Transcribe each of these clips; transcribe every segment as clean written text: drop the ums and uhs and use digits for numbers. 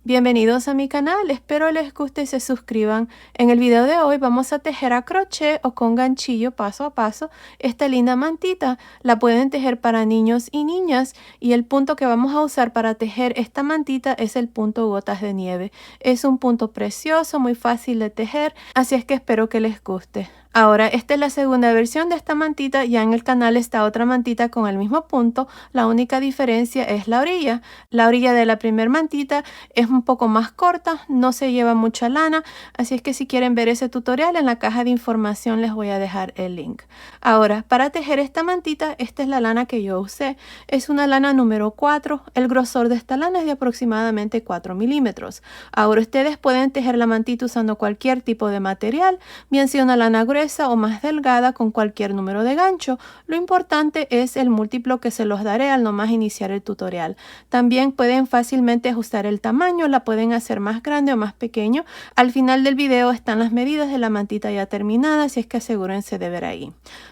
Bienvenidos a mi canal, espero les guste y se suscriban. En el video de hoy vamos a tejer a crochet o con ganchillo paso a paso esta linda mantita. La pueden tejer para niños y niñas y el punto que vamos a usar para tejer esta mantita es el punto gotas de nieve. Es un punto precioso, muy fácil de tejer, así es que espero que les guste. Ahora, esta es la segunda versión de esta mantita, ya en el canal está otra mantita con el mismo punto, la única diferencia es la orilla. La orilla de la primera mantita es un poco más corta, no se lleva mucha lana, así es que si quieren ver ese tutorial en la caja de información les voy a dejar el link. Ahora, para tejer esta mantita, esta es la lana que yo usé, es una lana número 4, el grosor de esta lana es de aproximadamente 4 milímetros. Ahora ustedes pueden tejer la mantita usando cualquier tipo de material, bien sea una lana gruesa o más delgada con cualquier número de gancho. Lo importante es el múltiplo que se los daré al nomás iniciar el tutorial. También pueden fácilmente ajustar el tamaño, la pueden hacer más grande o más pequeño. Al final del video están las medidas de la mantita ya terminada, así es que asegúrense de ver ahí.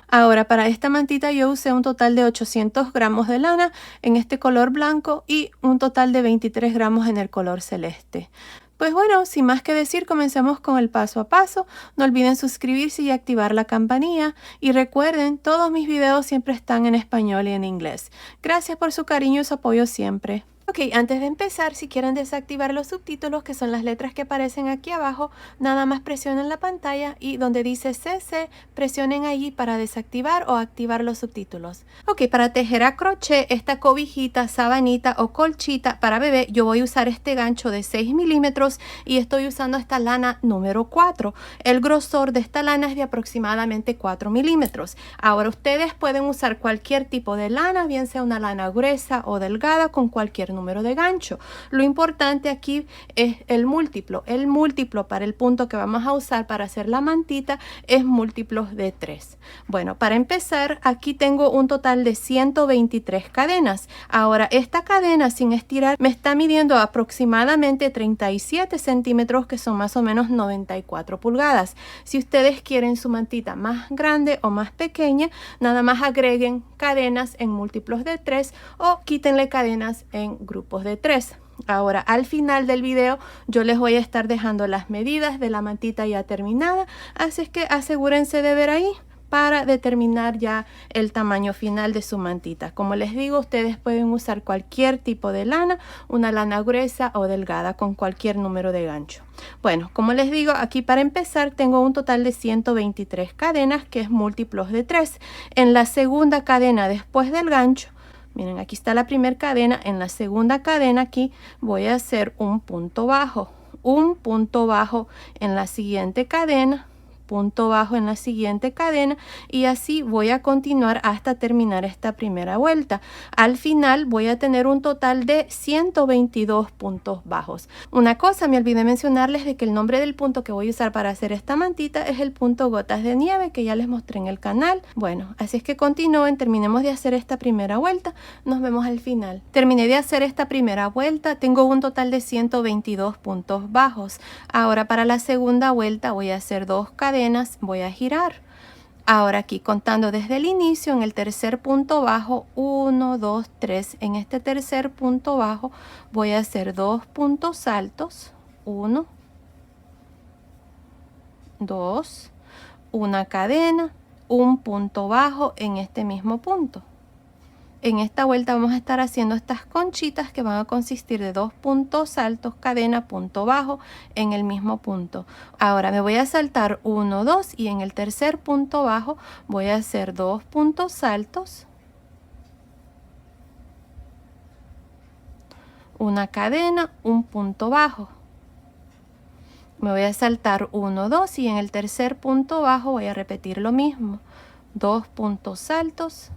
Ahora, para esta mantita yo usé un total de 800 gramos de lana en este color blanco y un total de 23 gramos en el color celeste. Pues bueno, sin más que decir, comencemos con el paso a paso. No olviden suscribirse y activar la campanilla. Y recuerden, todos mis videos siempre están en español y en inglés. Gracias por su cariño y su apoyo siempre. Ok, antes de empezar, si quieren desactivar los subtítulos, que son las letras que aparecen aquí abajo, nada más presionen la pantalla y donde dice CC, presionen allí para desactivar o activar los subtítulos. Ok, para tejer a crochet esta cobijita, sabanita o colchita para bebé, yo voy a usar este gancho de 6 milímetros y estoy usando esta lana número 4. El grosor de esta lana es de aproximadamente 4 milímetros. Ahora ustedes pueden usar cualquier tipo de lana, bien sea una lana gruesa o delgada con cualquier número de gancho. Lo importante aquí es el múltiplo. El múltiplo para el punto que vamos a usar para hacer la mantita es múltiplos de 3. Bueno, para empezar, aquí tengo un total de 123 cadenas. Ahora, esta cadena sin estirar me está midiendo aproximadamente 37 centímetros, que son más o menos 94 pulgadas. Si ustedes quieren su mantita más grande o más pequeña, nada más agreguen cadenas en múltiplos de 3 o quítenle cadenas en grupos de 3. Ahora, al final del video yo les voy a estar dejando las medidas de la mantita ya terminada, así es que asegúrense de ver ahí para determinar ya el tamaño final de su mantita. Como les digo, ustedes pueden usar cualquier tipo de lana, una lana gruesa o delgada con cualquier número de gancho. Bueno, como les digo, aquí para empezar tengo un total de 123 cadenas, que es múltiplos de 3. En la segunda cadena después del gancho, miren, aquí está la primera cadena, en la segunda cadena aquí voy a hacer un punto bajo en la siguiente cadena, punto bajo en la siguiente cadena y así voy a continuar hasta terminar esta primera vuelta. Al final voy a tener un total de 122 puntos bajos. Una cosa, me olvidé mencionarles de que el nombre del punto que voy a usar para hacer esta mantita es el punto gotas de nieve, que ya les mostré en el canal. Bueno, así es que continúen, terminemos de hacer esta primera vuelta, nos vemos al final. Terminé de hacer esta primera vuelta, tengo un total de 122 puntos bajos. Ahora para la segunda vuelta voy a hacer 2 cadenas, voy a girar. Ahora aquí contando desde el inicio, en el tercer punto bajo, 1, 2, 3. En este tercer punto bajo voy a hacer 2 puntos altos, 1, 2, una cadena, un punto bajo en este mismo punto. En esta vuelta vamos a estar haciendo estas conchitas que van a consistir de 2 puntos altos, cadena, punto bajo en el mismo punto. Ahora me voy a saltar 1, 2 y en el tercer punto bajo voy a hacer 2 puntos altos, una cadena, un punto bajo. Me voy a saltar 1, 2 y en el tercer punto bajo voy a repetir lo mismo. 2 puntos altos,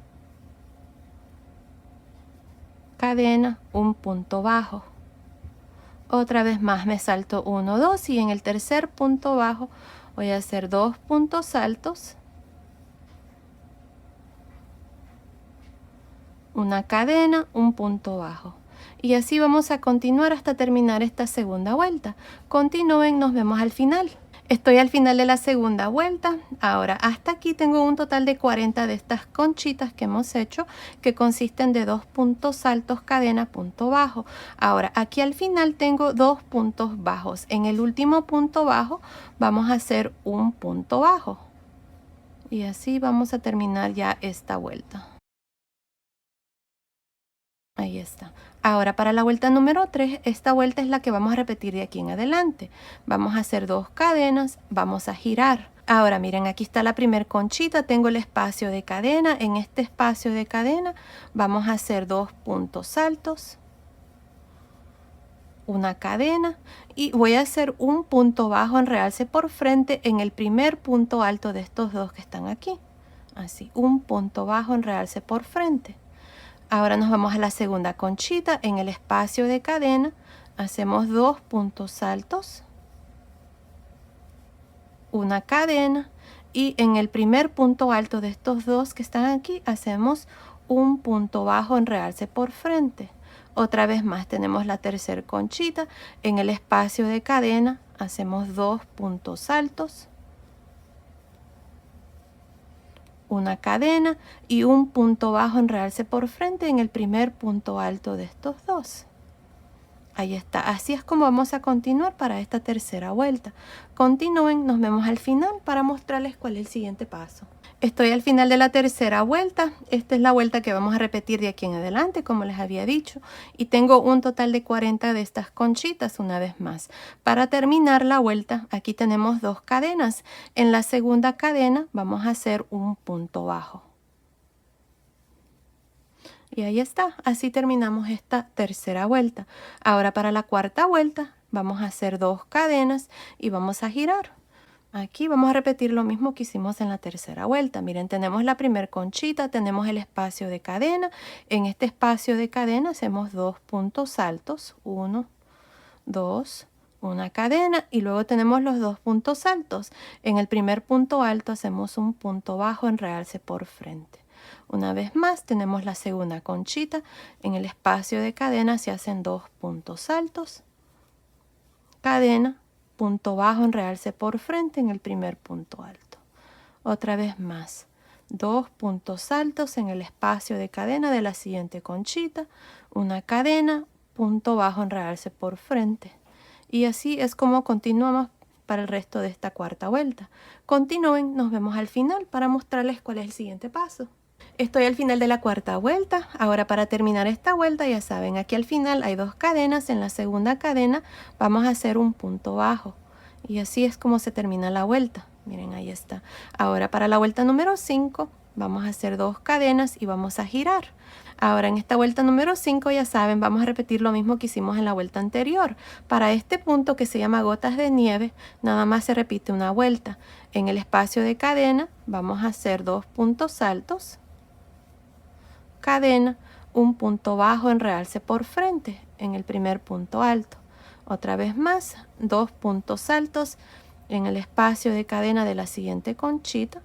cadena, un punto bajo. Otra vez más me salto 1, 2 y en el tercer punto bajo voy a hacer 2 puntos altos, una cadena, un punto bajo. Y así vamos a continuar hasta terminar esta segunda vuelta. Continúen, nos vemos al final. Estoy al final de la segunda vuelta. Ahora, hasta aquí tengo un total de 40 de estas conchitas que hemos hecho, que consisten de 2 puntos altos, cadena, punto bajo. Ahora, aquí al final tengo 2 puntos bajos. En el último punto bajo vamos a hacer un punto bajo. Y así vamos a terminar ya esta vuelta. Ahí está. Ahora para la vuelta número 3, esta vuelta es la que vamos a repetir de aquí en adelante. Vamos a hacer 2 cadenas, vamos a girar. Ahora miren, aquí está la primer conchita, tengo el espacio de cadena. En este espacio de cadena vamos a hacer 2 puntos altos, una cadena, y voy a hacer un punto bajo en realce por frente en el primer punto alto de estos dos que están aquí. Así, un punto bajo en realce por frente. Ahora nos vamos a la segunda conchita. En el espacio de cadena hacemos 2 puntos altos, una cadena, y en el primer punto alto de estos dos que están aquí hacemos un punto bajo en realce por frente. Otra vez más tenemos la tercera conchita. En el espacio de cadena hacemos 2 puntos altos, una cadena y un punto bajo en realce por frente en el primer punto alto de estos dos. Ahí está. Así es como vamos a continuar para esta tercera vuelta. Continúen, nos vemos al final para mostrarles cuál es el siguiente paso. Estoy al final de la tercera vuelta. Esta es la vuelta que vamos a repetir de aquí en adelante, como les había dicho. Y tengo un total de 40 de estas conchitas una vez más. Para terminar la vuelta, aquí tenemos 2 cadenas. En la segunda cadena vamos a hacer un punto bajo. Y ahí está, así terminamos esta tercera vuelta. Ahora para la cuarta vuelta vamos a hacer 2 cadenas y vamos a girar. Aquí vamos a repetir lo mismo que hicimos en la tercera vuelta. Miren, tenemos la primer conchita, tenemos el espacio de cadena. En este espacio de cadena hacemos 2 puntos altos, 1, 2, una cadena, y luego tenemos los 2 puntos altos. En el primer punto alto hacemos un punto bajo en realce por frente. Una vez más tenemos la segunda conchita. En el espacio de cadena se hacen 2 puntos altos, cadena, punto bajo en realce por frente en el primer punto alto. Otra vez más, 2 puntos altos en el espacio de cadena de la siguiente conchita, una cadena, punto bajo en realce por frente. Y así es como continuamos para el resto de esta cuarta vuelta. Continúen, nos vemos al final para mostrarles cuál es el siguiente paso. Estoy al final de la cuarta vuelta. Ahora para terminar esta vuelta, ya saben, aquí al final hay 2 cadenas. En la segunda cadena vamos a hacer un punto bajo. Y así es como se termina la vuelta. Miren, ahí está. Ahora para la vuelta número 5 vamos a hacer 2 cadenas y vamos a girar. Ahora en esta vuelta número 5, ya saben, vamos a repetir lo mismo que hicimos en la vuelta anterior. Para este punto que se llama gotas de nieve, nada más se repite una vuelta. En el espacio de cadena vamos a hacer 2 puntos altos, cadena, un punto bajo en realce por frente en el primer punto alto. Otra vez más, 2 puntos altos en el espacio de cadena de la siguiente conchita,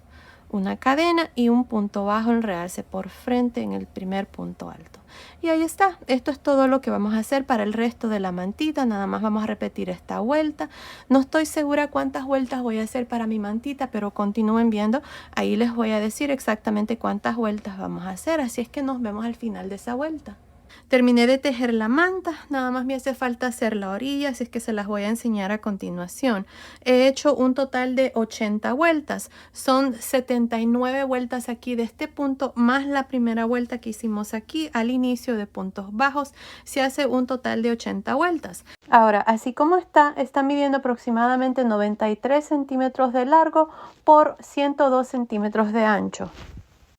una cadena y un punto bajo en realce por frente en el primer punto alto. Y ahí está. Esto es todo lo que vamos a hacer para el resto de la mantita. Nada más vamos a repetir esta vuelta. No estoy segura cuántas vueltas voy a hacer para mi mantita, pero continúen viendo. Ahí les voy a decir exactamente cuántas vueltas vamos a hacer. Así es que nos vemos al final de esa vuelta. Terminé de tejer la manta, nada más me hace falta hacer la orilla, así es que se las voy a enseñar a continuación. He hecho un total de 80 vueltas, son 79 vueltas aquí de este punto, más la primera vuelta que hicimos aquí al inicio de puntos bajos, se hace un total de 80 vueltas. Ahora, así como está midiendo aproximadamente 93 centímetros de largo por 102 centímetros de ancho.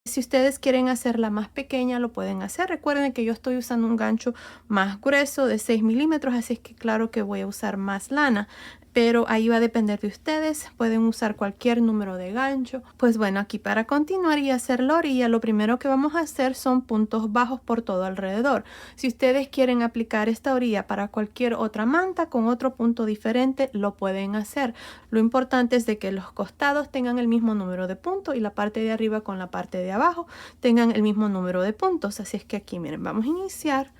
Si ustedes quieren hacerla más pequeña, lo pueden hacer. Recuerden que yo estoy usando un gancho más grueso de 6 milímetros, así es que claro que voy a usar más lana. Pero ahí va a depender de ustedes. Pueden usar cualquier número de gancho. Pues bueno, aquí para continuar y hacer la orilla, lo primero que vamos a hacer son puntos bajos por todo alrededor. Si ustedes quieren aplicar esta orilla para cualquier otra manta con otro punto diferente, lo pueden hacer. Lo importante es de que los costados tengan el mismo número de puntos y la parte de arriba con la parte de abajo tengan el mismo número de puntos. Así es que aquí, miren, vamos a iniciar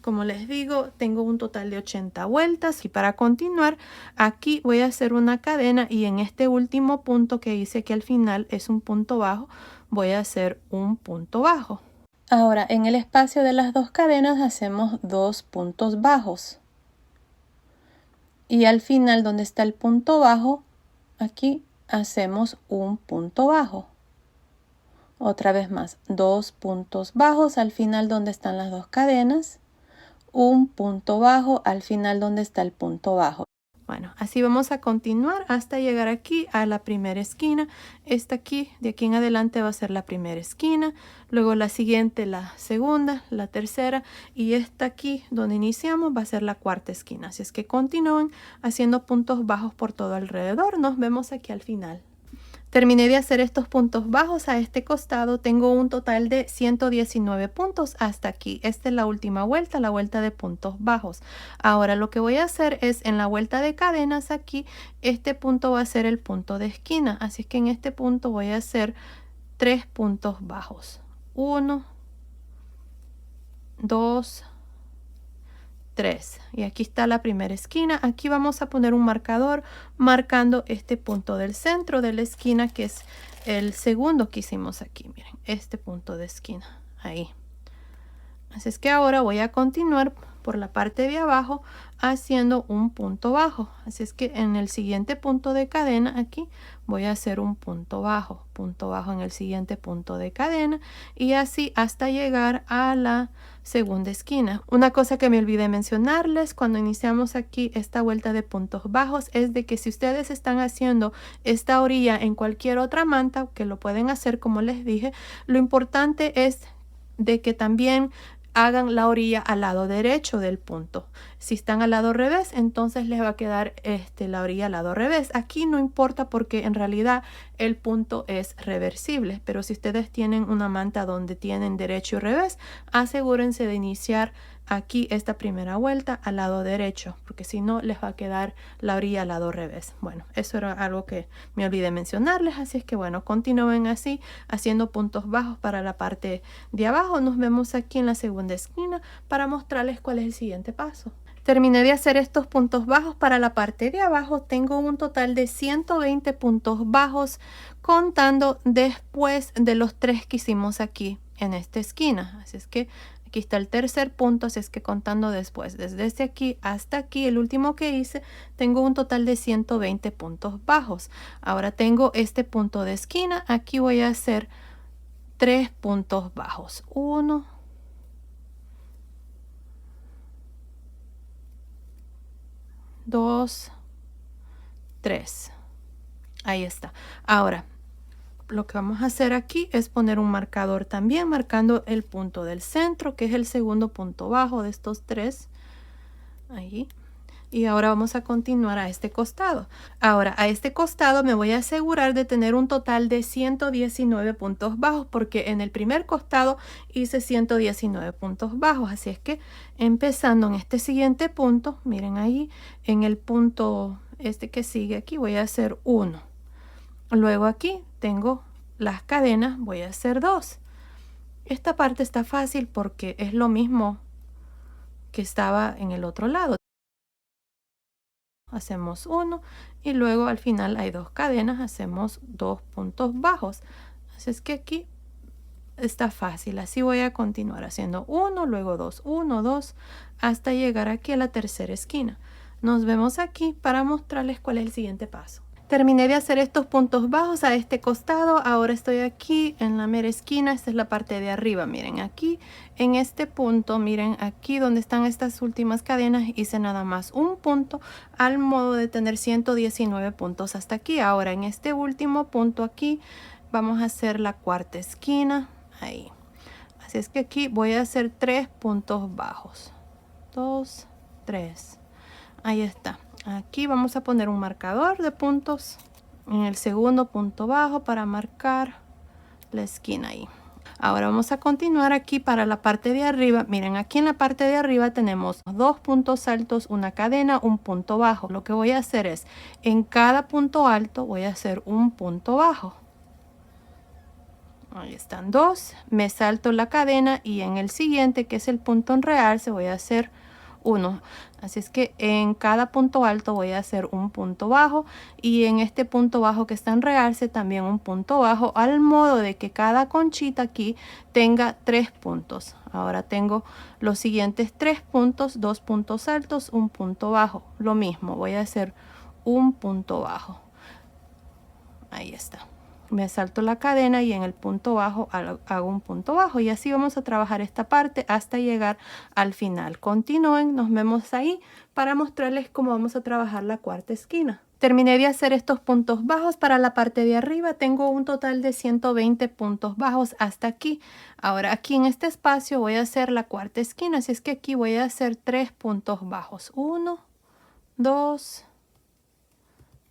Como les digo, tengo un total de 80 vueltas y para continuar aquí voy a hacer una cadena y en este último punto que hice aquí al final es un punto bajo, voy a hacer un punto bajo. Ahora en el espacio de las dos cadenas hacemos 2 puntos bajos y al final donde está el punto bajo, aquí hacemos un punto bajo. Otra vez más, 2 puntos bajos al final donde están las dos cadenas, un punto bajo al final donde está el punto bajo. Bueno, así vamos a continuar hasta llegar aquí a la primera esquina. Esta aquí, de aquí en adelante va a ser la primera esquina, luego la siguiente, la segunda, la tercera y esta aquí donde iniciamos va a ser la cuarta esquina. Así es que continúen haciendo puntos bajos por todo alrededor. Nos vemos aquí al final. Terminé de hacer estos puntos bajos a este costado. Tengo un total de 119 puntos hasta aquí. Esta es la última vuelta, la vuelta de puntos bajos. Ahora lo que voy a hacer es en la vuelta de cadenas aquí, este punto va a ser el punto de esquina. Así es que en este punto voy a hacer 3 puntos bajos. 1, 2, 3 y aquí está la primera esquina. Aquí vamos a poner un marcador marcando este punto del centro de la esquina que es el segundo que hicimos aquí. Miren, este punto de esquina ahí. Así es que ahora voy a continuar por la parte de abajo haciendo un punto bajo. Así es que en el siguiente punto de cadena aquí voy a hacer un punto bajo en el siguiente punto de cadena y así hasta llegar a la segunda esquina. Una cosa que me olvidé mencionarles cuando iniciamos aquí esta vuelta de puntos bajos es de que si ustedes están haciendo esta orilla en cualquier otra manta, que lo pueden hacer como les dije, lo importante es de que también hagan la orilla al lado derecho del punto. Si están al lado revés, entonces les va a quedar la orilla al lado revés. Aquí no importa porque en realidad el punto es reversible, pero si ustedes tienen una manta donde tienen derecho y revés, asegúrense de iniciar aquí esta primera vuelta al lado derecho, porque si no les va a quedar la orilla al lado revés. Bueno, eso era algo que me olvidé mencionarles, así es que bueno, continúen así haciendo puntos bajos para la parte de abajo. Nos vemos aquí en la segunda esquina para mostrarles cuál es el siguiente paso. Terminé de hacer estos puntos bajos para la parte de abajo. Tengo un total de 120 puntos bajos contando después de los 3 que hicimos aquí en esta esquina. Así es que aquí está el tercer punto, así es que contando después, desde aquí hasta aquí, el último que hice, tengo un total de 120 puntos bajos. Ahora tengo este punto de esquina, aquí voy a hacer 3 puntos bajos. 1, 2, 3. Ahí está. Ahora, lo que vamos a hacer aquí es poner un marcador también, marcando el punto del centro, que es el segundo punto bajo de estos 3. Ahí. Y ahora vamos a continuar a este costado. Ahora, a este costado me voy a asegurar de tener un total de 119 puntos bajos, porque en el primer costado hice 119 puntos bajos. Así es que empezando en este siguiente punto, miren ahí, en el punto que sigue aquí, voy a hacer 1. Luego aquí tengo las cadenas, voy a hacer 2. Esta parte está fácil porque es lo mismo que estaba en el otro lado. Hacemos 1 y luego al final hay 2 cadenas, hacemos 2 puntos bajos. Así es que aquí está fácil. Así voy a continuar haciendo 1, luego 2, 1, 2, hasta llegar aquí a la tercera esquina. Nos vemos aquí para mostrarles cuál es el siguiente paso. Terminé de hacer estos puntos bajos a este costado. Ahora estoy aquí en la mera esquina. Esta es la parte de arriba. Miren aquí en este punto, miren aquí donde están estas últimas cadenas, hice nada más un punto al modo de tener 119 puntos hasta aquí. Ahora en este último punto aquí vamos a hacer la cuarta esquina. Ahí. Así es que aquí voy a hacer 3 puntos bajos. 2, 3. Ahí está. Aquí vamos a poner un marcador de puntos en el segundo punto bajo para marcar la esquina ahí. Ahora vamos a continuar aquí para la parte de arriba. Miren, aquí en la parte de arriba tenemos 2 puntos altos, una cadena, un punto bajo. Lo que voy a hacer es, en cada punto alto voy a hacer un punto bajo. Ahí están dos, me salto la cadena y en el siguiente, que es el punto en realce, voy a hacer uno. Así es que en cada punto alto voy a hacer un punto bajo y en este punto bajo que está en realce también un punto bajo, al modo de que cada conchita aquí tenga 3 puntos. Ahora tengo los siguientes 3 puntos, 2 puntos altos, un punto bajo. Lo mismo, voy a hacer un punto bajo. Ahí está. Me salto la cadena y en el punto bajo hago un punto bajo y así vamos a trabajar esta parte hasta llegar al final. Continúen, nos vemos ahí para mostrarles cómo vamos a trabajar la cuarta esquina. Terminé de hacer estos puntos bajos para la parte de arriba. Tengo un total de 120 puntos bajos hasta aquí. Ahora aquí en este espacio voy a hacer la cuarta esquina, así es que aquí voy a hacer 3 puntos bajos. 1, 2,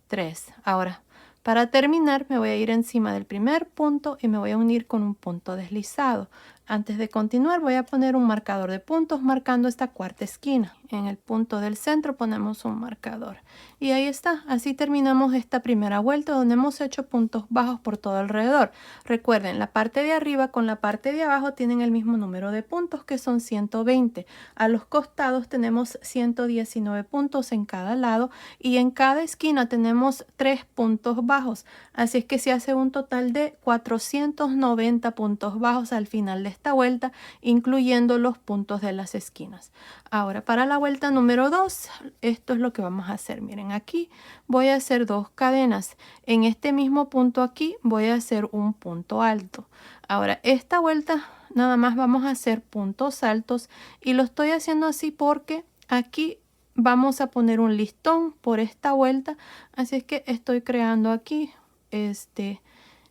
3. Ahora, para terminar, me voy a ir encima del primer punto y me voy a unir con un punto deslizado. Antes de continuar, voy a poner un marcador de puntos marcando esta cuarta esquina. En el punto del centro ponemos un marcador. Y ahí está. Así terminamos esta primera vuelta donde hemos hecho puntos bajos por todo alrededor. Recuerden, la parte de arriba con la parte de abajo tienen el mismo número de puntos, que son 120. A los costados tenemos 119 puntos en cada lado y en cada esquina tenemos 3 puntos bajos. Así es que se hace un total de 490 puntos bajos al final de esta vuelta, incluyendo los puntos de las esquinas. Ahora para la vuelta número 2, esto es lo que vamos a hacer. Miren, aquí voy a hacer 2 cadenas. En este mismo punto aquí voy a hacer un punto alto. Ahora esta vuelta nada más vamos a hacer puntos altos y lo estoy haciendo así porque aquí vamos a poner un listón por esta vuelta, así es que estoy creando aquí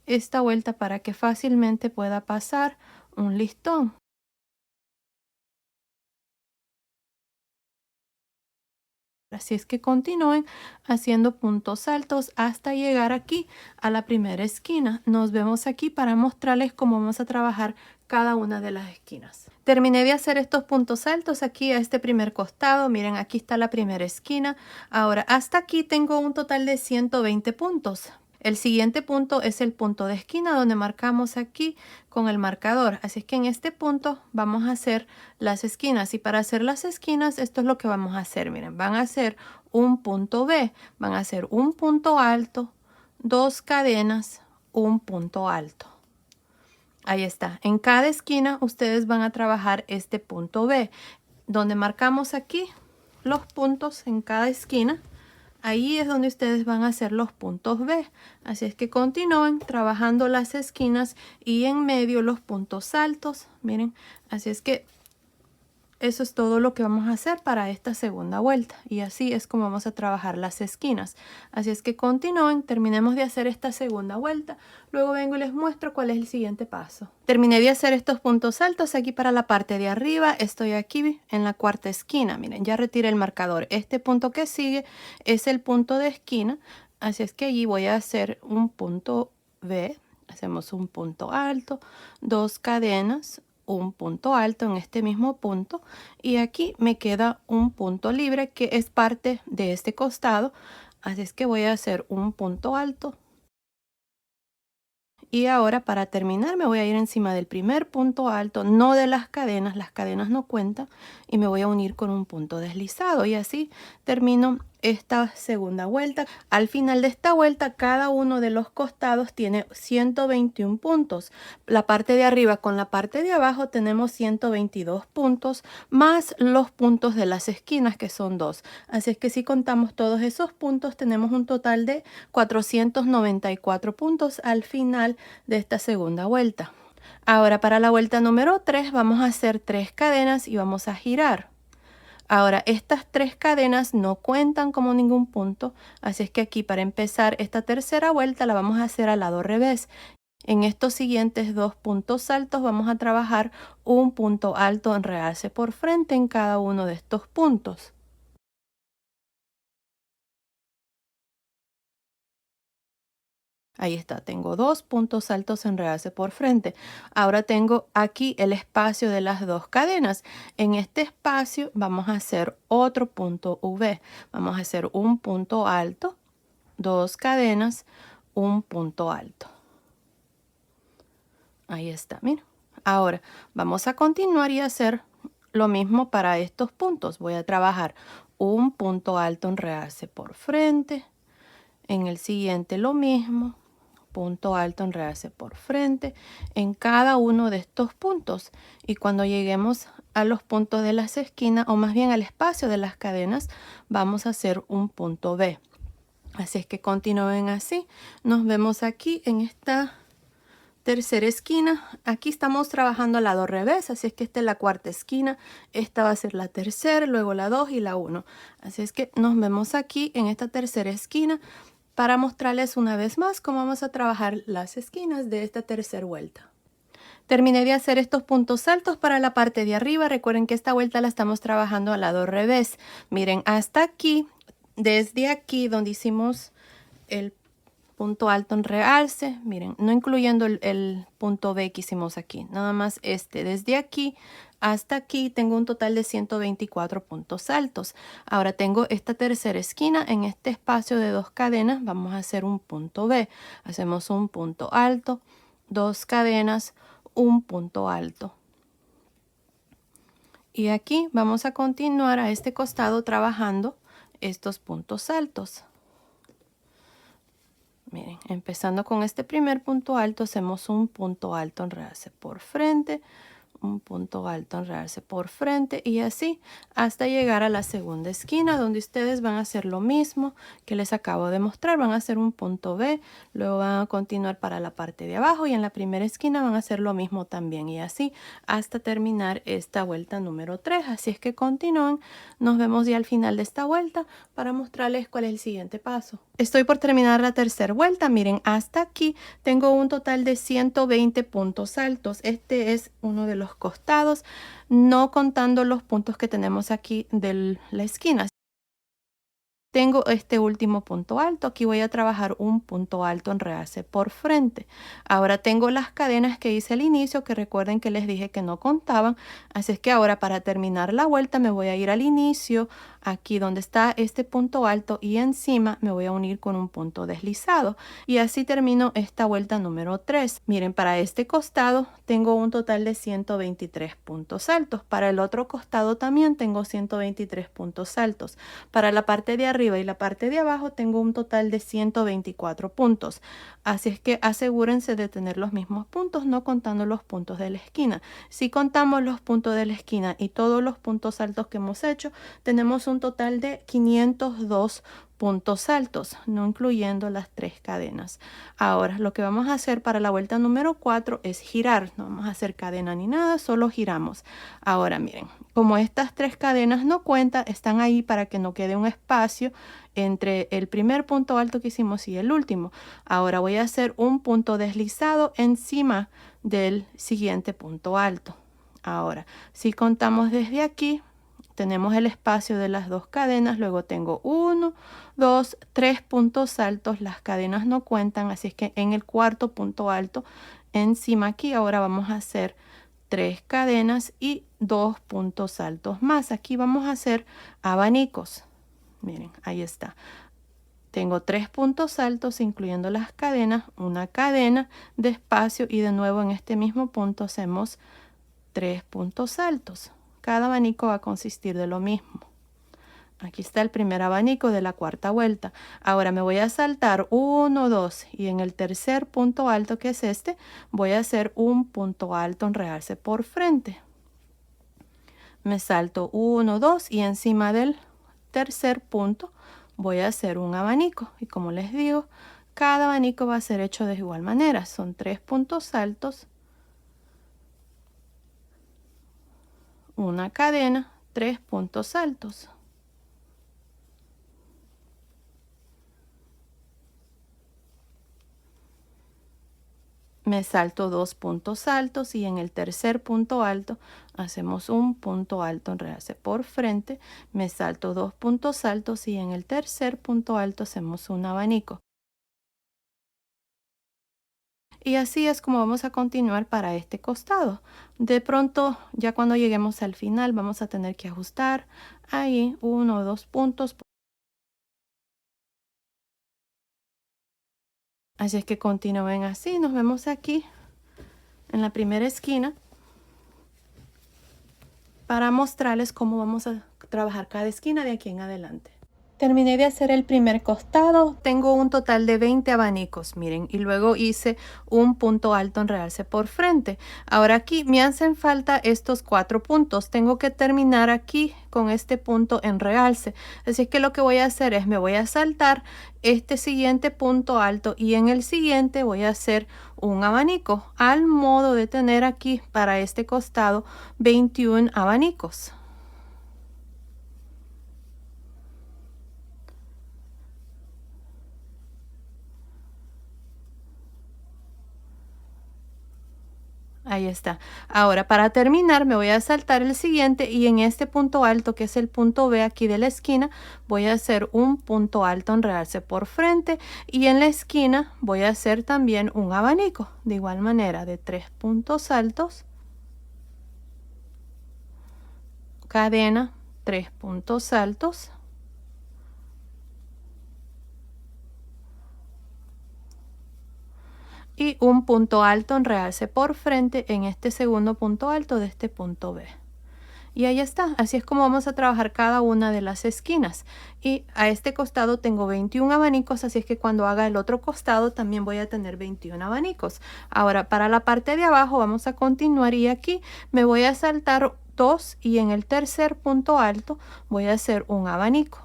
esta vuelta para que fácilmente pueda pasar un listón. Así es que continúen haciendo puntos altos hasta llegar aquí a la primera esquina. Nos vemos aquí para mostrarles cómo vamos a trabajar cada una de las esquinas. Terminé de hacer estos puntos altos aquí a este primer costado. Miren, aquí está la primera esquina. Ahora hasta aquí tengo un total de 120 puntos. El siguiente punto es el punto de esquina donde marcamos aquí con el marcador. Así es que en este punto vamos a hacer las esquinas. Y para hacer las esquinas, esto es lo que vamos a hacer. Miren, van a hacer un punto B. Van a hacer un punto alto, 2 cadenas, un punto alto. Ahí está. En cada esquina ustedes van a trabajar este punto B. Donde marcamos aquí los puntos en cada esquina. Ahí es donde ustedes van a hacer los puntos B. Así es que continúen trabajando las esquinas y en medio los puntos altos. Miren, así es que eso es todo lo que vamos a hacer para esta segunda vuelta. Y así es como vamos a trabajar las esquinas. Así es que continúen, terminemos de hacer esta segunda vuelta. Luego vengo y les muestro cuál es el siguiente paso. Terminé de hacer estos puntos altos aquí para la parte de arriba. Estoy aquí en la cuarta esquina. Miren, ya retiré el marcador. Este punto que sigue es el punto de esquina. Así es que allí voy a hacer un punto B. Hacemos un punto alto, 2 cadenas, un punto alto en este mismo punto y aquí me queda un punto libre que es parte de este costado, así es que voy a hacer un punto alto y ahora para terminar me voy a ir encima del primer punto alto, no de las cadenas no cuentan, y me voy a unir con un punto deslizado y así termino esta segunda vuelta. Al final de esta vuelta cada uno de los costados tiene 121 puntos. La parte de arriba con la parte de abajo tenemos 122 puntos más los puntos de las esquinas, que son 2. Así es que si contamos todos esos puntos tenemos un total de 494 puntos al final de esta segunda vuelta. Ahora para la vuelta número 3 vamos a hacer 3 cadenas y vamos a girar. Ahora estas 3 cadenas no cuentan como ningún punto, así es que aquí para empezar esta tercera vuelta la vamos a hacer al lado revés. En estos siguientes 2 puntos altos vamos a trabajar un punto alto en realce por frente en cada uno de estos puntos. Ahí está, tengo 2 puntos altos en realce por frente. Ahora tengo aquí el espacio de las 2 cadenas. En este espacio vamos a hacer otro punto V. Vamos a hacer un punto alto, 2 cadenas, un punto alto. Ahí está, mira. Ahora vamos a continuar y hacer lo mismo para estos puntos. Voy a trabajar un punto alto en realce por frente. En el siguiente lo mismo. Punto alto en realce por frente. En cada uno de estos puntos. Y cuando lleguemos a los puntos de las esquinas, o más bien al espacio de las cadenas, vamos a hacer un punto B. Así es que continúen así. Nos vemos aquí en esta tercera esquina. Aquí estamos trabajando al lado revés, así es que esta es la cuarta esquina, esta va a ser la tercera, luego la 2 y la 1. Así es que nos vemos aquí en esta tercera esquina para mostrarles una vez más cómo vamos a trabajar las esquinas de esta tercera vuelta. Terminé de hacer estos puntos altos para la parte de arriba. Recuerden que esta vuelta la estamos trabajando al lado revés. Miren, hasta aquí, desde aquí donde hicimos el punto alto en realce, miren, no incluyendo el punto B que hicimos aquí, nada más desde aquí hasta aquí tengo un total de 124 puntos altos. Ahora tengo esta tercera esquina, en este espacio de 2 cadenas vamos a hacer un punto B, hacemos un punto alto, 2 cadenas, un punto alto. Y aquí vamos a continuar a este costado trabajando estos puntos altos. Miren, empezando con este primer punto alto, hacemos un punto alto en realce por frente, un punto alto en realce por frente y así hasta llegar a la segunda esquina donde ustedes van a hacer lo mismo que les acabo de mostrar. Van a hacer un punto B, luego van a continuar para la parte de abajo y en la primera esquina van a hacer lo mismo también y así hasta terminar esta vuelta número 3. Así es que continúen. Nos vemos ya al final de esta vuelta para mostrarles cuál es el siguiente paso. Estoy por terminar la tercera vuelta. Miren, hasta aquí tengo un total de 120 puntos altos. Este es uno de los costados, no contando los puntos que tenemos aquí de la esquina. Tengo este último punto alto, aquí voy a trabajar un punto alto en realce por frente. Ahora tengo las cadenas que hice al inicio, que recuerden que les dije que no contaban, así es que ahora para terminar la vuelta me voy a ir al inicio, aquí donde está este punto alto y encima me voy a unir con un punto deslizado y así termino esta vuelta número 3. Miren, para este costado tengo un total de 123 puntos altos, para el otro costado también tengo 123 puntos altos, para la parte de arriba y la parte de abajo tengo un total de 124 puntos. Así es que asegúrense de tener los mismos puntos, no contando los puntos de la esquina. Si contamos los puntos de la esquina y todos los puntos altos que hemos hecho, tenemos un total de 502 puntos altos, no incluyendo las 3 cadenas. Ahora, lo que vamos a hacer para la vuelta número 4 es girar. No vamos a hacer cadena ni nada, solo giramos. Ahora, miren, como estas 3 cadenas no cuentan, están ahí para que no quede un espacio entre el primer punto alto que hicimos y el último. Ahora voy a hacer un punto deslizado encima del siguiente punto alto. Ahora, si contamos desde aquí, tenemos el espacio de las 2 cadenas, luego tengo 1, 2, 3 puntos altos, las cadenas no cuentan, así es que en el cuarto punto alto, encima aquí, ahora vamos a hacer 3 cadenas y 2 puntos altos más. Aquí vamos a hacer abanicos. Miren, ahí está. Tengo 3 puntos altos, incluyendo las cadenas, una cadena de espacio y de nuevo en este mismo punto hacemos 3 puntos altos. Cada abanico va a consistir de lo mismo. Aquí está el primer abanico de la cuarta vuelta. Ahora me voy a saltar 1, 2 y en el tercer punto alto, que es este, voy a hacer un punto alto en realce por frente. Me salto 1, 2 y encima del tercer punto voy a hacer un abanico. Y como les digo, cada abanico va a ser hecho de igual manera. Son 3 puntos altos, una cadena, 3 puntos altos. Me salto 2 puntos altos y en el tercer punto alto hacemos un punto alto en realce por frente. Me salto 2 puntos altos y en el tercer punto alto hacemos un abanico. Y así es como vamos a continuar para este costado. De pronto, ya cuando lleguemos al final, vamos a tener que ajustar ahí 1 o 2 puntos. Así es que continúen así. Nos vemos aquí en la primera esquina para mostrarles cómo vamos a trabajar cada esquina de aquí en adelante. Terminé de hacer el primer costado, tengo un total de 20 abanicos, miren, y luego hice un punto alto en realce por frente. Ahora aquí me hacen falta estos 4 puntos, tengo que terminar aquí con este punto en realce, así que lo que voy a hacer es me voy a saltar este siguiente punto alto y en el siguiente voy a hacer un abanico, al modo de tener aquí para este costado 21 abanicos. Ahí está. Ahora para terminar me voy a saltar el siguiente y en este punto alto que es el punto B aquí de la esquina voy a hacer un punto alto en realce por frente y en la esquina voy a hacer también un abanico de igual manera de 3 puntos altos, cadena, 3 puntos altos, y un punto alto en realce por frente en este segundo punto alto de este punto B. Y ahí está, así es como vamos a trabajar cada una de las esquinas. Y a este costado tengo 21 abanicos, así es que cuando haga el otro costado también voy a tener 21 abanicos. Ahora para la parte de abajo vamos a continuar y aquí me voy a saltar 2 y en el tercer punto alto voy a hacer un abanico.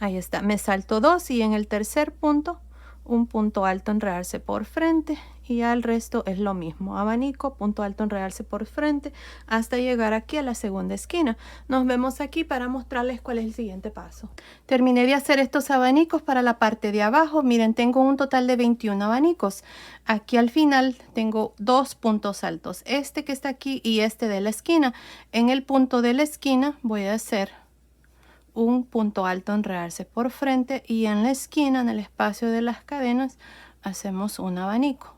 Ahí está, me salto 2 y en el tercer punto un punto alto enredarse por frente y al resto es lo mismo, abanico, punto alto enredarse por frente hasta llegar aquí a la segunda esquina. Nos vemos aquí para mostrarles cuál es el siguiente paso. Terminé de hacer estos abanicos para la parte de abajo. Miren, tengo un total de 21 abanicos. Aquí al final tengo 2 puntos altos, este que está aquí y este de la esquina. En el punto de la esquina voy a hacer un punto alto enredarse por frente y en la esquina, en el espacio de las cadenas, hacemos un abanico.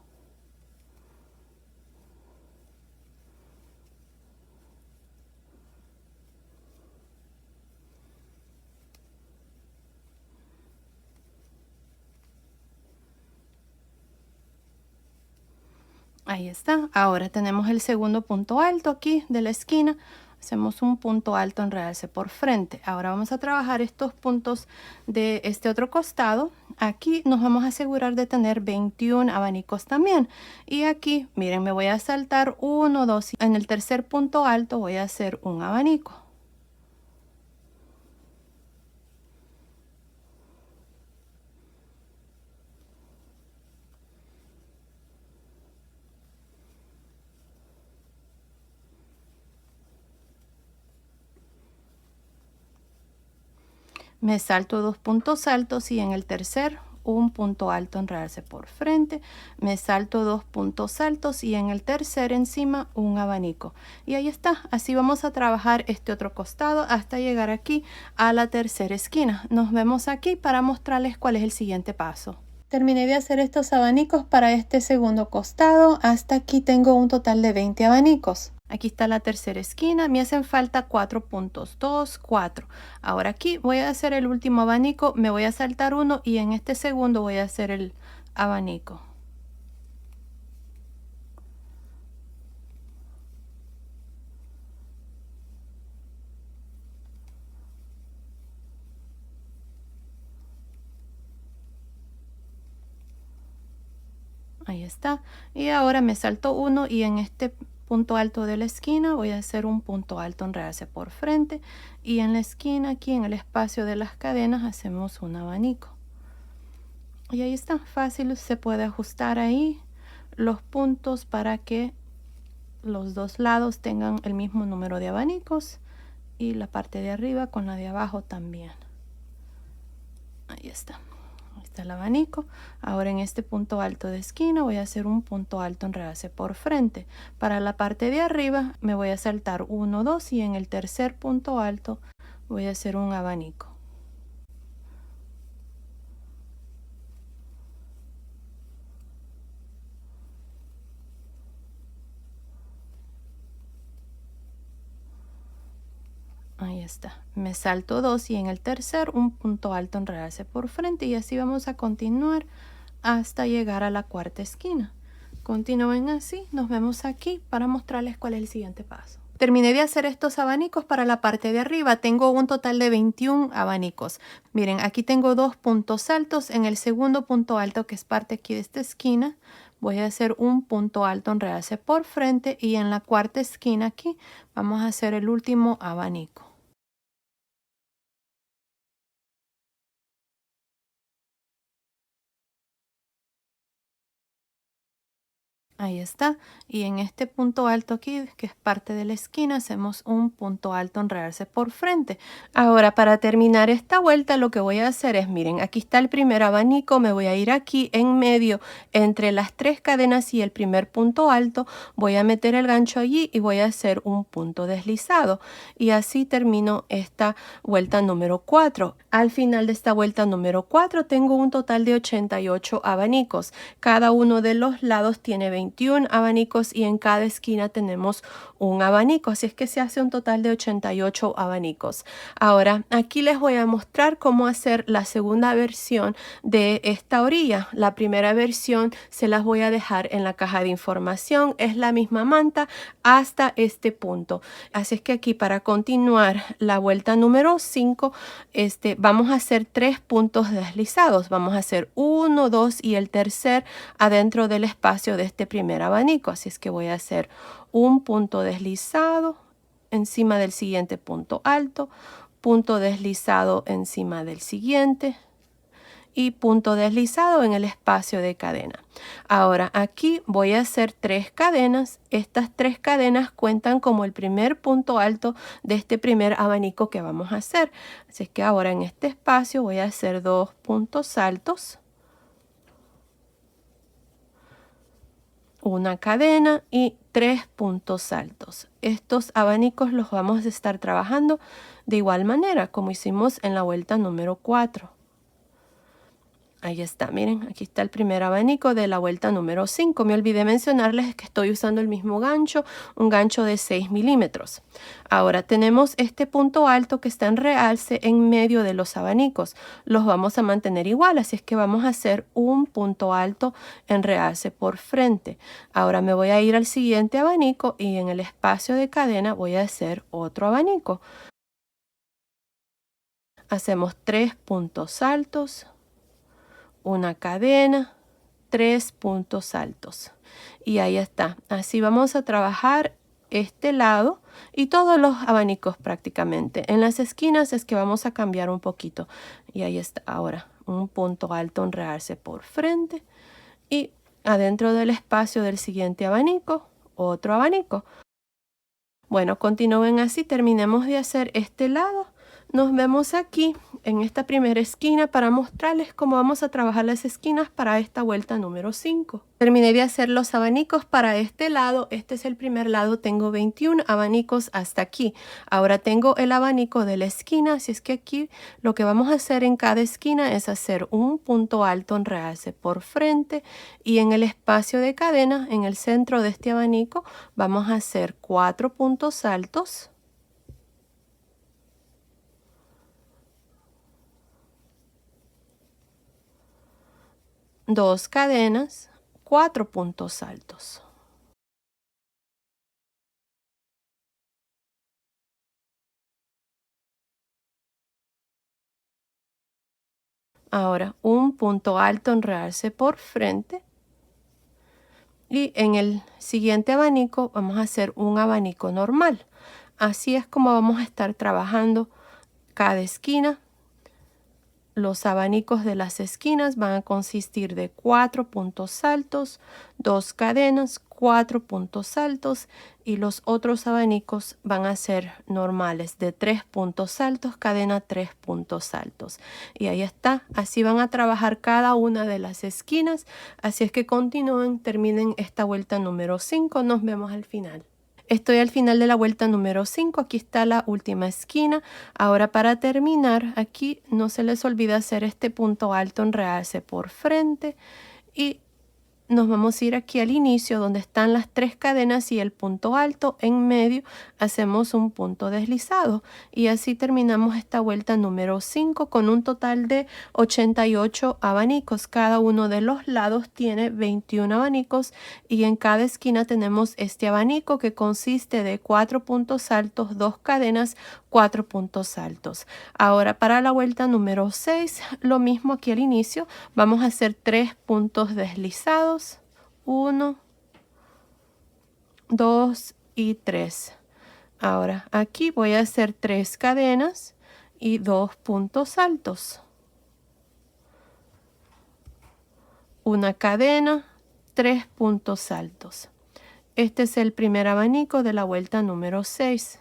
Ahí está. Ahora tenemos el segundo punto alto aquí de la esquina. Hacemos un punto alto enredarse por frente. Ahora vamos a trabajar estos puntos de este otro costado. Aquí nos vamos a asegurar de tener 21 abanicos también. Y aquí, miren, me voy a saltar 1, 2. En el tercer punto alto voy a hacer un abanico. Me salto 2 puntos altos y en el tercer un punto alto enredarse por frente, me salto 2 puntos altos y en el tercer encima un abanico. Y ahí está, así vamos a trabajar este otro costado hasta llegar aquí a la tercera esquina. Nos vemos aquí para mostrarles cuál es el siguiente paso. Terminé de hacer estos abanicos para este segundo costado. Hasta aquí tengo un total de 20 abanicos. Aquí está la tercera esquina. Me hacen falta 4 puntos. 2, 4. Ahora aquí voy a hacer el último abanico. Me voy a saltar uno y en este segundo voy a hacer el abanico. Ahí está. Y ahora me salto uno y en este punto alto de la esquina voy a hacer un punto alto enredarse por frente y en la esquina aquí en el espacio de las cadenas hacemos un abanico. Y ahí está, fácil, se puede ajustar ahí los puntos para que los dos lados tengan el mismo número de abanicos y la parte de arriba con la de abajo también. Ahí está. Ahí está el abanico. Ahora en este punto alto de esquina voy a hacer un punto alto enredarse por frente. Para la parte de arriba me voy a saltar 1, 2 y en el tercer punto alto voy a hacer un abanico. Ahí está. Me salto 2 y en el tercer un punto alto en realce por frente y así vamos a continuar hasta llegar a la cuarta esquina. Continúen así, nos vemos aquí para mostrarles cuál es el siguiente paso. Terminé de hacer estos abanicos para la parte de arriba. Tengo un total de 21 abanicos. Miren, aquí tengo 2 puntos altos. En el segundo punto alto, que es parte aquí de esta esquina, voy a hacer un punto alto en realce por frente y en la cuarta esquina aquí vamos a hacer el último abanico. Ahí está. Y en este punto alto aquí, que es parte de la esquina, hacemos un punto alto en realce por frente. Ahora, para terminar esta vuelta, lo que voy a hacer es, miren, aquí está el primer abanico, me voy a ir aquí en medio, entre las 3 cadenas y el primer punto alto, voy a meter el gancho allí y voy a hacer un punto deslizado. Y así termino esta vuelta número 4. Al final de esta vuelta número 4, tengo un total de 88 abanicos. Cada uno de los lados tiene 21 abanicos y en cada esquina tenemos un abanico, así es que se hace un total de 88 abanicos. Ahora aquí les voy a mostrar cómo hacer la segunda versión de esta orilla. La primera versión se las voy a dejar en la caja de información, es la misma manta hasta este punto. Así es que aquí, para continuar la vuelta número 5, vamos a hacer 3 puntos deslizados. Vamos a hacer 1, 2 y el tercer adentro del espacio de este primer abanico. Así es que voy a hacer un punto deslizado encima del siguiente punto alto, punto deslizado encima del siguiente y punto deslizado en el espacio de cadena. Ahora aquí voy a hacer 3 cadenas. Estas 3 cadenas cuentan como el primer punto alto de este primer abanico que vamos a hacer. Así es que ahora en este espacio voy a hacer 2 puntos altos, una cadena y 3 puntos altos. Estos abanicos los vamos a estar trabajando de igual manera como hicimos en la vuelta número 4. Ahí está, miren, aquí está el primer abanico de la vuelta número 5. Me olvidé mencionarles que estoy usando el mismo gancho, un gancho de 6 milímetros. Ahora tenemos este punto alto que está en realce en medio de los abanicos. Los vamos a mantener igual, así es que vamos a hacer un punto alto en realce por frente. Ahora me voy a ir al siguiente abanico y en el espacio de cadena voy a hacer otro abanico. Hacemos 3 puntos altos, una cadena, 3 puntos altos y ahí está. Así vamos a trabajar este lado y todos los abanicos prácticamente. En las esquinas es que vamos a cambiar un poquito y ahí está. Ahora un punto alto en realce por frente y adentro del espacio del siguiente abanico otro abanico. Bueno, continúen así, terminemos de hacer este lado. Nos vemos aquí en esta primera esquina para mostrarles cómo vamos a trabajar las esquinas para esta vuelta número 5. Terminé de hacer los abanicos para este lado. Este es el primer lado, tengo 21 abanicos hasta aquí. Ahora tengo el abanico de la esquina, así es que aquí lo que vamos a hacer en cada esquina es hacer un punto alto en realce por frente y en el espacio de cadena, en el centro de este abanico, vamos a hacer 4 puntos altos, 2 cadenas, 4 puntos altos. Ahora un punto alto en realce por frente y en el siguiente abanico vamos a hacer un abanico normal. Así es como vamos a estar trabajando cada esquina. Los abanicos de las esquinas van a consistir de 4 puntos altos, 2 cadenas, 4 puntos altos y los otros abanicos van a ser normales de 3 puntos altos, cadena 3 puntos altos. Y ahí está, así van a trabajar cada una de las esquinas. Así es que continúen, terminen esta vuelta número 5, nos vemos al final. Estoy al final de la vuelta número 5, aquí está la última esquina. Ahora para terminar, aquí no se les olvide hacer este punto alto en realce por frente y nos vamos a ir aquí al inicio donde están las 3 cadenas y el punto alto. En medio hacemos un punto deslizado y así terminamos esta vuelta número 5 con un total de 88 abanicos. Cada uno de los lados tiene 21 abanicos y en cada esquina tenemos este abanico que consiste de 4 puntos altos, 2 cadenas, 4 puntos altos. Ahora para la vuelta número 6, lo mismo aquí al inicio, vamos a hacer 3 puntos deslizados. 1, 2 y 3. Ahora aquí voy a hacer 3 cadenas y 2 puntos altos. Una cadena, 3 puntos altos. Este es el primer abanico de la vuelta número 6.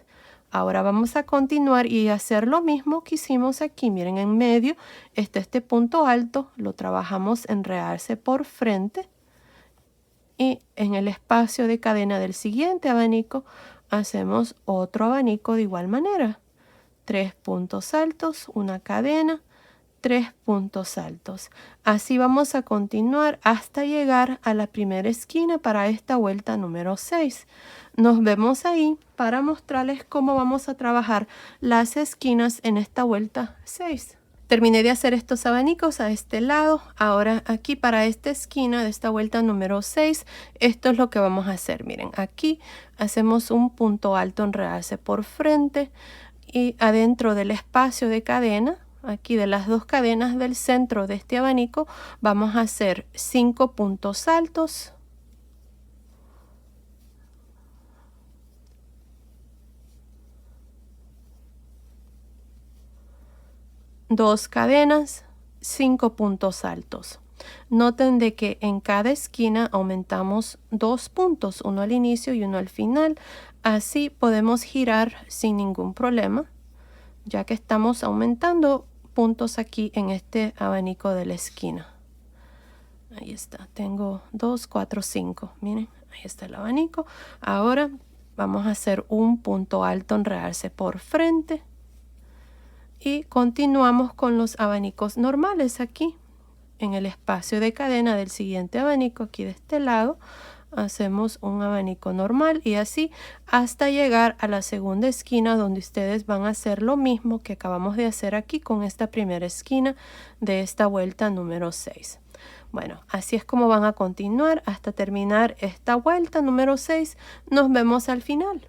Ahora vamos a continuar y hacer lo mismo que hicimos aquí. Miren, en medio está este punto alto, lo trabajamos en realce por frente. Y en el espacio de cadena del siguiente abanico hacemos otro abanico de igual manera. 3 puntos altos, una cadena, 3 puntos altos. Así vamos a continuar hasta llegar a la primera esquina para esta vuelta número 6. Nos vemos ahí para mostrarles cómo vamos a trabajar las esquinas en esta vuelta 6. Terminé de hacer estos abanicos a este lado. Ahora aquí para esta esquina de esta vuelta número 6, esto es lo que vamos a hacer. Miren, aquí hacemos un punto alto en realce por frente y adentro del espacio de cadena, aquí de las 2 cadenas del centro de este abanico, vamos a hacer 5 puntos altos. 2 cadenas, 5 puntos altos. Noten de que en cada esquina aumentamos 2 puntos, uno al inicio y uno al final. Así podemos girar sin ningún problema, ya que estamos aumentando puntos aquí en este abanico de la esquina. Ahí está, tengo 2, 4, 5. Miren, ahí está el abanico. Ahora vamos a hacer un punto alto en realce por frente. Y continuamos con los abanicos normales aquí. En el espacio de cadena del siguiente abanico, aquí de este lado, hacemos un abanico normal y así hasta llegar a la segunda esquina donde ustedes van a hacer lo mismo que acabamos de hacer aquí con esta primera esquina de esta vuelta número 6. Bueno, así es como van a continuar hasta terminar esta vuelta número 6. Nos vemos al final.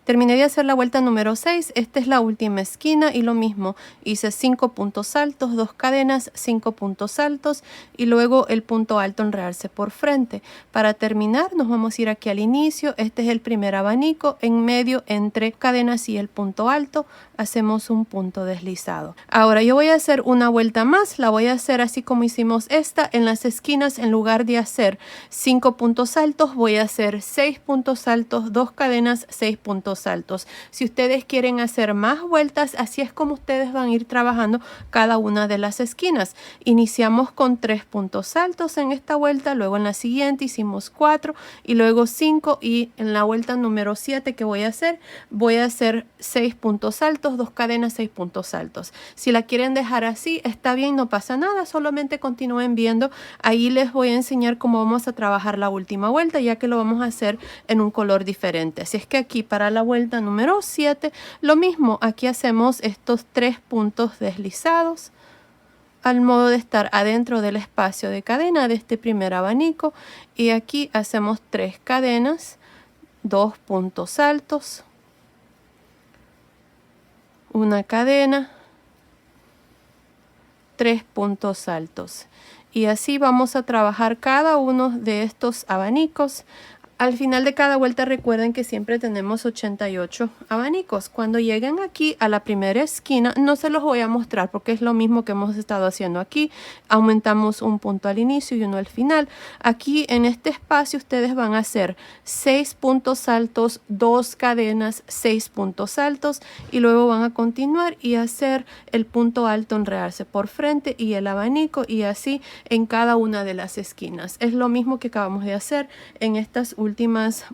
Terminé de hacer la vuelta número 6, esta es la última esquina y lo mismo, hice 5 puntos altos, 2 cadenas, 5 puntos altos y luego el punto alto en realce por frente. Para terminar nos vamos a ir aquí al inicio, este es el primer abanico, en medio entre cadenas y el punto alto hacemos un punto deslizado. Ahora yo voy a hacer una vuelta más, la voy a hacer así como hicimos esta, en las esquinas en lugar de hacer 5 puntos altos voy a hacer 6 puntos altos, 2 cadenas, 6 puntos altos. Si ustedes quieren hacer más vueltas, así es como ustedes van a ir trabajando cada una de las esquinas. Iniciamos con 3 puntos altos en esta vuelta, luego en la siguiente hicimos 4 y luego 5 y en la vuelta número 7 que voy a hacer 6 puntos altos, 2 cadenas, 6 puntos altos. Si la quieren dejar así, está bien, no pasa nada, solamente continúen viendo. Ahí les voy a enseñar cómo vamos a trabajar la última vuelta, ya que lo vamos a hacer en un color diferente. Así es que aquí para la vuelta número 7, lo mismo, aquí hacemos estos 3 puntos deslizados al modo de estar adentro del espacio de cadena de este primer abanico y aquí hacemos 3 cadenas, 2 puntos altos, una cadena, 3 puntos altos y así vamos a trabajar cada uno de estos abanicos. Al final de cada vuelta recuerden que siempre tenemos 88 abanicos. Cuando lleguen aquí a la primera esquina, no se los voy a mostrar porque es lo mismo que hemos estado haciendo aquí. Aumentamos un punto al inicio y uno al final. Aquí en este espacio ustedes van a hacer 6 puntos altos, 2 cadenas, 6 puntos altos y luego van a continuar y hacer el punto alto en realce por frente y el abanico y así en cada una de las esquinas. Es lo mismo que acabamos de hacer en estas últimas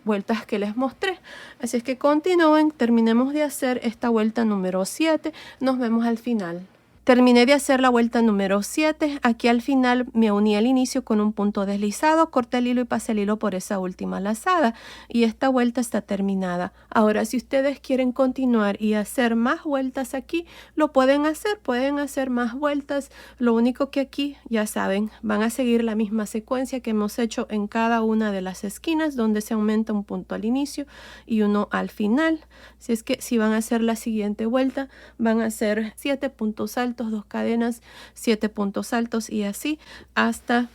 vueltas que les mostré. Así es que continúen, terminemos de hacer esta vuelta número 7. Nos vemos al final. Terminé de hacer la vuelta número 7. Aquí al final me uní al inicio con un punto deslizado, corté el hilo y pasé el hilo por esa última lazada. Y esta vuelta está terminada. Ahora, si ustedes quieren continuar y hacer más vueltas aquí, lo pueden hacer más vueltas. Lo único que aquí, ya saben, van a seguir la misma secuencia que hemos hecho en cada una de las esquinas, donde se aumenta un punto al inicio y uno al final. Si es que si van a hacer la siguiente vuelta, van a hacer 7 puntos altos, 2 cadenas, 7 puntos altos y así hasta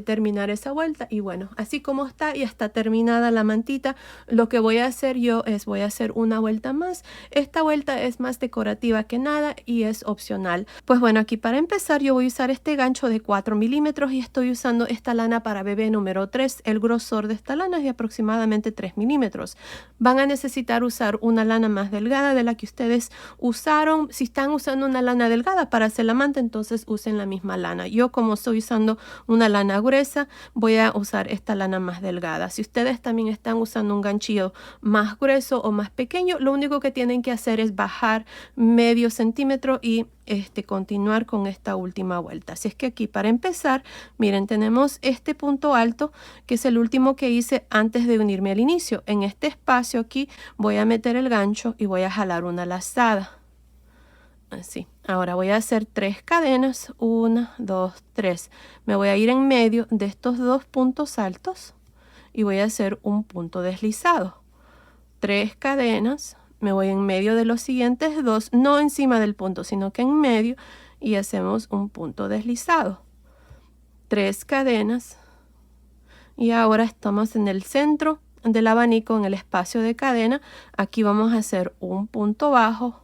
terminar esa vuelta. Y bueno, así como está, ya está terminada la mantita. Lo que voy a hacer yo es voy a hacer una vuelta más. Esta vuelta es más decorativa que nada y es opcional. Pues bueno, aquí para empezar yo voy a usar este gancho de 4 milímetros y estoy usando esta lana para bebé número 3. El grosor de esta lana es de aproximadamente 3 milímetros. Van a necesitar usar una lana más delgada de la que ustedes usaron. Si están usando una lana delgada para hacer la manta, entonces usen la misma lana. Yo, como estoy usando una lana gruesa, voy a usar esta lana más delgada. Si ustedes también están usando un ganchillo más grueso o más pequeño, lo único que tienen que hacer es bajar medio centímetro y continuar con esta última vuelta. Así es que aquí para empezar, miren, tenemos este punto alto que es el último que hice antes de unirme al inicio. En este espacio aquí voy a meter el gancho y voy a jalar una lazada. Así. Ahora voy a hacer 3 cadenas, 1, 2, 3. Me voy a ir en medio de estos 2 puntos altos y voy a hacer un punto deslizado. 3 cadenas, me voy en medio de los siguientes 2, no encima del punto, sino que en medio, y hacemos un punto deslizado. 3 cadenas, y ahora estamos en el centro del abanico, en el espacio de cadena. Aquí vamos a hacer un punto bajo,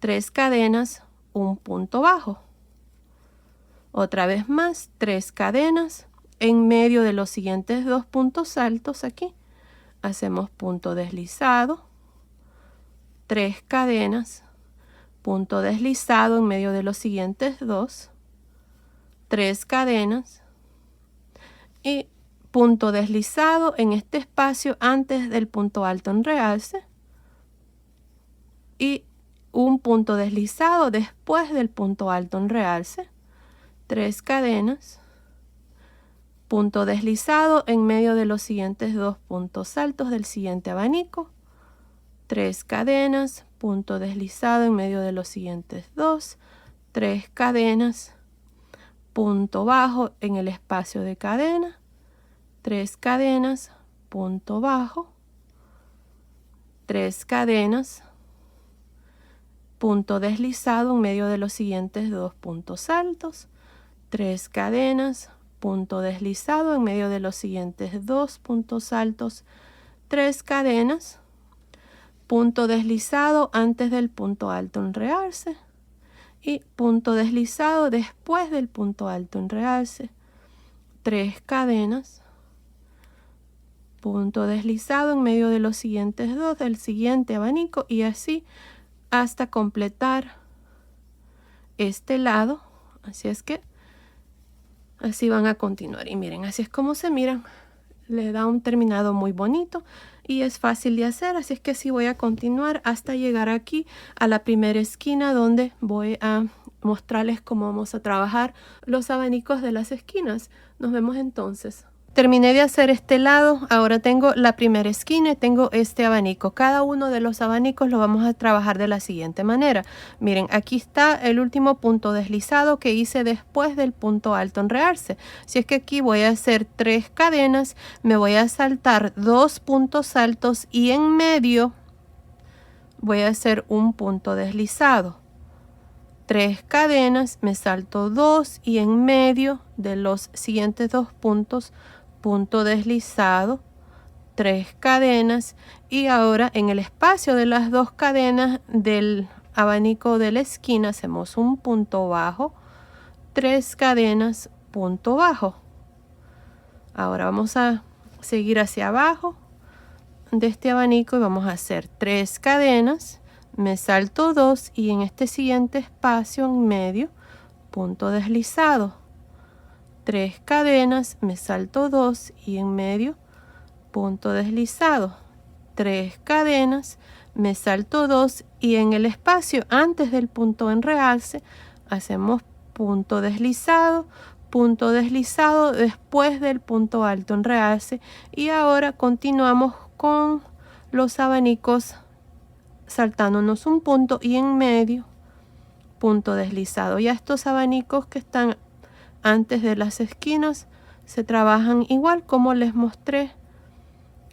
3 cadenas, un punto bajo. Otra vez más, 3 cadenas. En medio de los siguientes 2 puntos altos aquí, hacemos punto deslizado, 3 cadenas, punto deslizado en medio de los siguientes 2, 3 cadenas y punto deslizado en este espacio antes del punto alto en realce y un punto deslizado después del punto alto en realce, 3 cadenas, punto deslizado en medio de los siguientes 2 puntos altos del siguiente abanico, 3 cadenas, punto deslizado en medio de los siguientes 2, 3 cadenas, punto bajo en el espacio de cadena, 3 cadenas, punto bajo, 3 cadenas, punto deslizado en medio de los siguientes 2 puntos altos, 3 cadenas, punto deslizado en medio de los siguientes 2 puntos altos, 3 cadenas, punto deslizado antes del punto alto en realce y punto deslizado después del punto alto en realce, 3 cadenas, punto deslizado en medio de los siguientes 2 del siguiente abanico y así hasta completar este lado. Así es que así van a continuar y miren, así es como se miran. Le da un terminado muy bonito y es fácil de hacer, así es que así voy a continuar hasta llegar aquí a la primera esquina, donde voy a mostrarles cómo vamos a trabajar los abanicos de las esquinas. Nos vemos entonces. Terminé de hacer este lado, ahora tengo la primera esquina y tengo este abanico. Cada uno de los abanicos lo vamos a trabajar de la siguiente manera. Miren, aquí está el último punto deslizado que hice después del punto alto en realce. Si es que aquí voy a hacer 3 cadenas, me voy a saltar 2 puntos altos y en medio voy a hacer un punto deslizado. 3 cadenas, me salto 2 y en medio de los siguientes 2 puntos, punto deslizado, 3 cadenas y ahora en el espacio de las 2 cadenas del abanico de la esquina hacemos un punto bajo, 3 cadenas, punto bajo. Ahora vamos a seguir hacia abajo de este abanico y vamos a hacer 3 cadenas, me salto 2 y en este siguiente espacio en medio, punto deslizado, 3 cadenas, me salto 2 y en medio, punto deslizado, 3 cadenas, me salto 2 y en el espacio antes del punto en realce hacemos punto deslizado, después del punto alto en realce, y ahora continuamos con los abanicos saltándonos un punto y en medio punto deslizado. Ya estos abanicos que están antes de las esquinas se trabajan igual como les mostré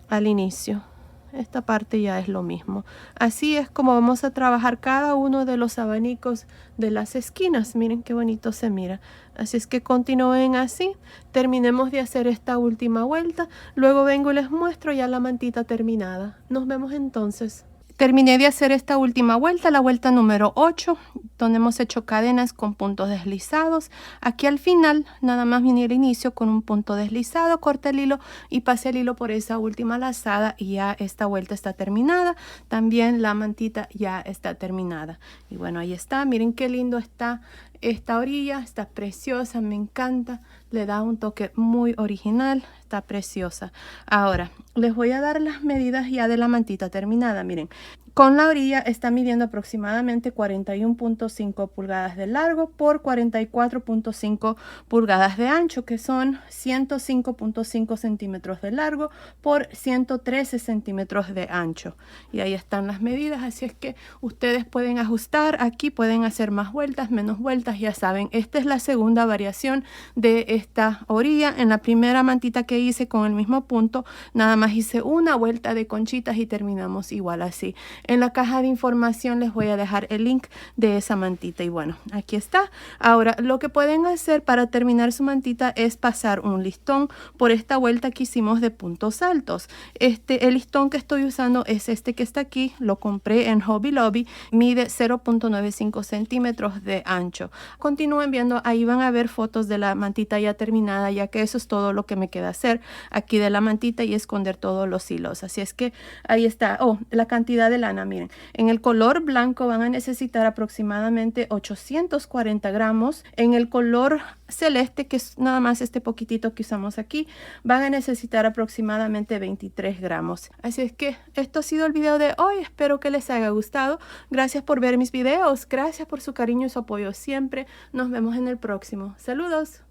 al inicio. Esta parte ya es lo mismo. Así es como vamos a trabajar cada uno de los abanicos de las esquinas. Miren qué bonito se mira. Así es que continúen así. Terminemos de hacer esta última vuelta. Luego vengo y les muestro ya la mantita terminada. Nos vemos entonces. Terminé de hacer esta última vuelta, la vuelta número 8, donde hemos hecho cadenas con puntos deslizados. Aquí al final, nada más vine al inicio con un punto deslizado, corté el hilo y pasé el hilo por esa última lazada y ya esta vuelta está terminada. También la mantita ya está terminada. Y bueno, ahí está. Miren qué lindo está esta orilla, está preciosa, me encanta. Le da un toque muy original, está preciosa. Ahora, les voy a dar las medidas ya de la mantita terminada. Miren, con la orilla está midiendo aproximadamente 41.5 pulgadas de largo por 44.5 pulgadas de ancho, que son 105.5 centímetros de largo por 113 centímetros de ancho. Y ahí están las medidas, así es que ustedes pueden ajustar. Aquí pueden hacer más vueltas, menos vueltas, ya saben. Esta es la segunda variación de esta orilla. En la primera mantita que hice con el mismo punto, nada más hice una vuelta de conchitas y terminamos igual así. En la caja de información les voy a dejar el link de esa mantita y bueno, aquí está. Ahora, lo que pueden hacer para terminar su mantita es pasar un listón por esta vuelta que hicimos de puntos altos. El listón que estoy usando es este que está aquí, lo compré en Hobby Lobby, mide 0.95 centímetros de ancho. Continúen viendo, ahí van a ver fotos de la mantita ya terminada, ya que eso es todo lo que me queda hacer aquí de la mantita y esconder todos los hilos. Así es que ahí está. Oh, la cantidad de lana, miren, en el color blanco van a necesitar aproximadamente 840 gramos. En el color celeste, que es nada más este poquitito que usamos aquí, van a necesitar aproximadamente 23 gramos. Así es que esto ha sido el video de hoy. Espero que les haya gustado. Gracias por ver mis videos. Gracias por su cariño y su apoyo siempre. Nos vemos en el próximo. Saludos.